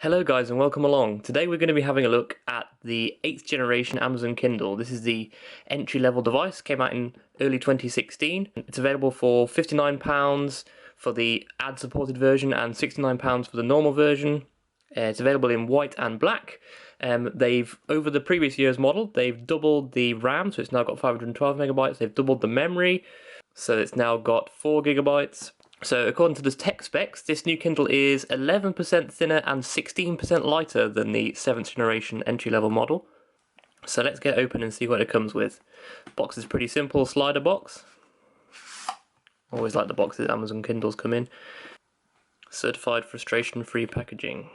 Hello guys and welcome along. Today we're going to be having a look at the 8th generation Amazon Kindle. This is the entry-level device, came out in early 2016. It's available for £59 for the ad-supported version and £69 for the normal version. It's available in white and black. Over the previous year's model, they've doubled the RAM, so it's now got 512 megabytes. They've doubled the memory, so it's now got 4 gigabytes. So according to the tech specs, this new Kindle is 11% thinner and 16% lighter than the 7th generation entry-level model. So let's get open and see what it comes with. Box is pretty simple, slider box. Always like the boxes Amazon Kindles come in. Certified frustration-free packaging.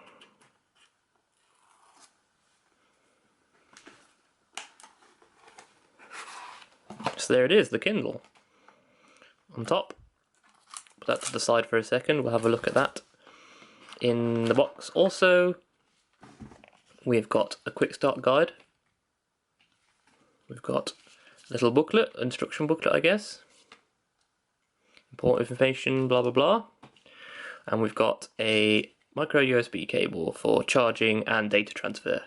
So there it is, the Kindle. On top. Put that to the side for a second, we'll have a look at that. In the box also, we've got a quick start guide. We've got a little booklet, instruction booklet I guess. Important information, blah blah blah. And we've got a micro USB cable for charging and data transfer.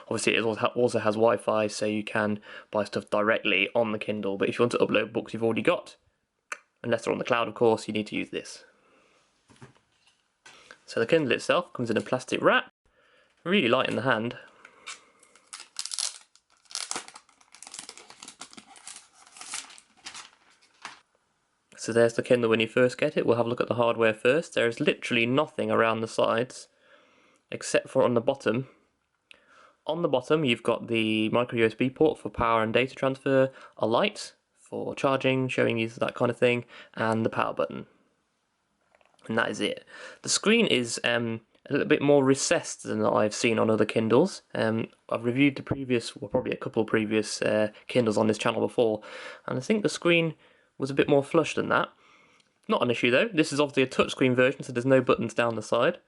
Obviously it also has Wi-Fi, so you can buy stuff directly on the Kindle, but if you want to upload books you've already got, unless they're on the cloud of course, you need to use this. So the Kindle itself comes in a plastic wrap, really light in the hand. So there's the Kindle when you first get it. We'll have a look at the hardware first. There's literally nothing around the sides, except for on the bottom. On the bottom you've got the micro USB port for power and data transfer, a light for charging, showing you that kind of thing, and the power button. And that is it. The screen is a little bit more recessed than I've seen on other Kindles. I've reviewed the previous, well probably a couple of previous Kindles on this channel before, and I think the screen was a bit more flush than that. Not an issue though. This is obviously a touchscreen version, so there's no buttons down the side.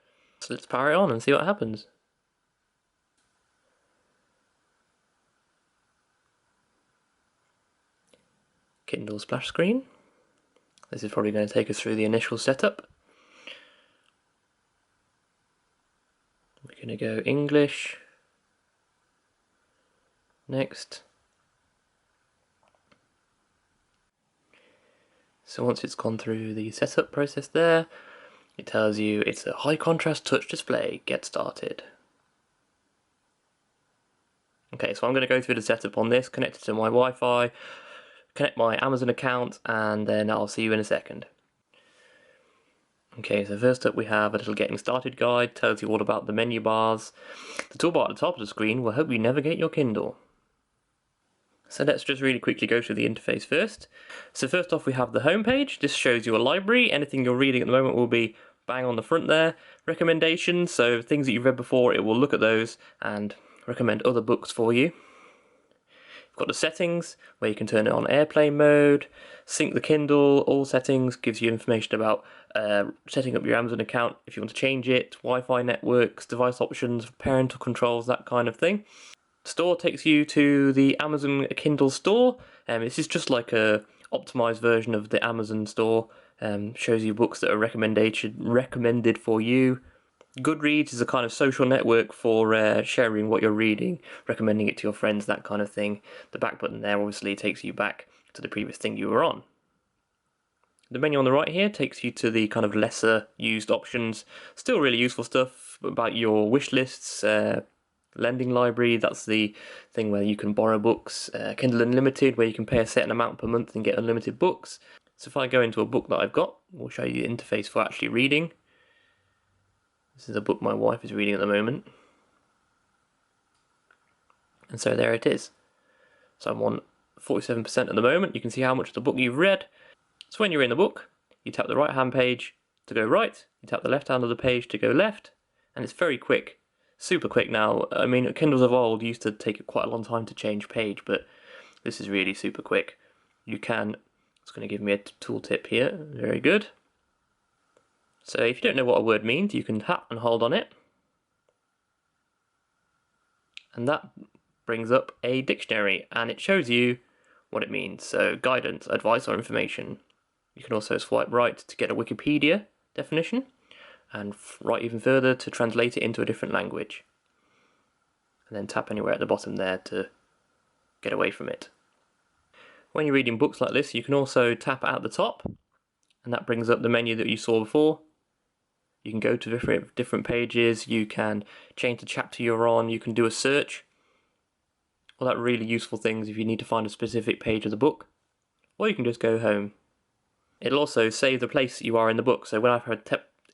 So let's power it on and see what happens. Kindle splash screen. This is probably going to take us through the initial setup. We're going to go English. Next. So once it's gone through the setup process there, it tells you it's a high contrast touch display, get started. Okay, so I'm going to go through the setup on this, connect it to my Wi-Fi, connect my Amazon account, and then I'll see you in a second. Okay, so first up we have a little getting started guide, tells you all about the menu bars. The toolbar at the top of the screen will help you navigate your Kindle. So let's just really quickly go through the interface first. So first off we have the home page. This shows you a library. Anything you're reading at the moment will be bang on the front there. Recommendations, so things that you've read before, it will look at those and recommend other books for you. You've got the settings, where you can turn it on airplane mode, sync the Kindle, all settings, gives you information about setting up your Amazon account if you want to change it, Wi-Fi networks, device options, parental controls, that kind of thing. Store takes you to the Amazon Kindle store. This is just like a optimized version of the Amazon store. Shows you books that are recommended for you. Goodreads is a kind of social network for sharing what you're reading, recommending it to your friends, that kind of thing. The back button there obviously takes you back to the previous thing you were on. The menu on the right here takes you to the kind of lesser used options. Still really useful stuff about your wish lists, lending library, that's the thing where you can borrow books, Kindle Unlimited, where you can pay a certain amount per month and get unlimited books. So if I go into a book that I've got, we'll show you the interface for actually reading. This is a book my wife is reading at the moment. And so there it is. So I'm on 47% at the moment. You can see how much of the book you've read. So when you're in the book, you tap the right hand page to go right, you tap the left hand of the page to go left, and it's very quick. Super quick now. I mean, Kindles of old used to take quite a long time to change page, but this is really super quick. You can, it's going to give me a tooltip here, very good. So if you don't know what a word means, you can tap and hold on it. And that brings up a dictionary, and it shows you what it means. So guidance, advice or information. You can also swipe right to get a Wikipedia definition. and right even further to translate it into a different language. And then tap anywhere at the bottom there to get away from it. When you're reading books like this, you can also tap at the top, and that brings up the menu that you saw before. You can go to different pages, you can change the chapter you're on, you can do a search. All that really useful things if you need to find a specific page of the book. Or you can just go home. It'll also save the place you are in the book, so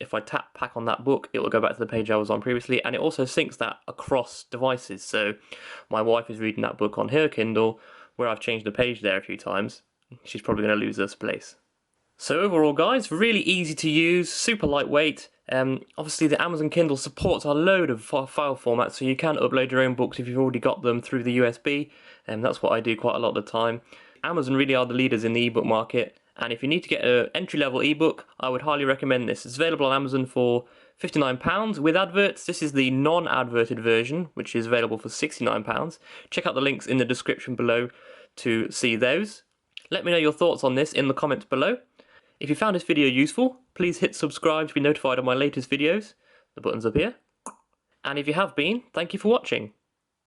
if I tap back on that book, it will go back to the page I was on previously, and it also syncs that across devices. So my wife is reading that book on her Kindle, where I've changed the page there a few times. She's probably going to lose this place. So overall, guys, really easy to use, super lightweight. Obviously the Amazon Kindle supports a load of file formats, so you can upload your own books if you've already got them through the USB, and that's what I do quite a lot of the time. Amazon really are the leaders in the ebook market, and if you need to get an entry-level ebook, I would highly recommend this. It's available on Amazon for £59 with adverts. This is the non-adverted version, which is available for £69. Check out the links in the description below to see those. Let me know your thoughts on this in the comments below. If you found this video useful, please hit subscribe to be notified of my latest videos. The button's up here. And if you have been, thank you for watching.